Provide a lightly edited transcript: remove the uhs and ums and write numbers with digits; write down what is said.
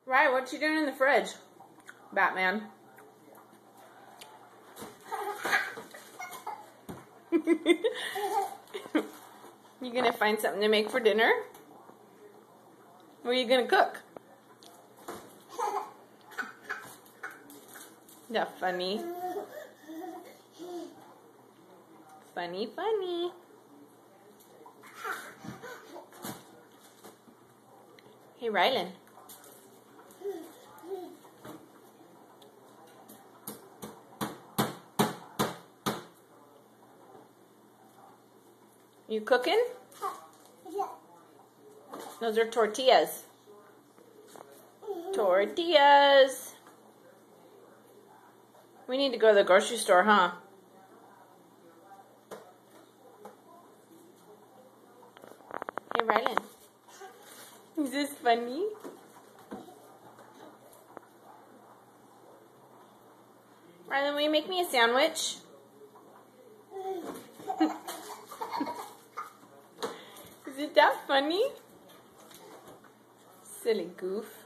Right, what you doing in the fridge, Batman? You gonna find something to make for dinner? What are you gonna cook? Yeah, funny. Funny, funny. Hey, Rylan. You cooking? Yeah. Those are tortillas. Tortillas. We need to go to the grocery store, huh? Hey, Rylan. Is this funny? Rylan, will you make me a sandwich? Is it that funny? Silly goof.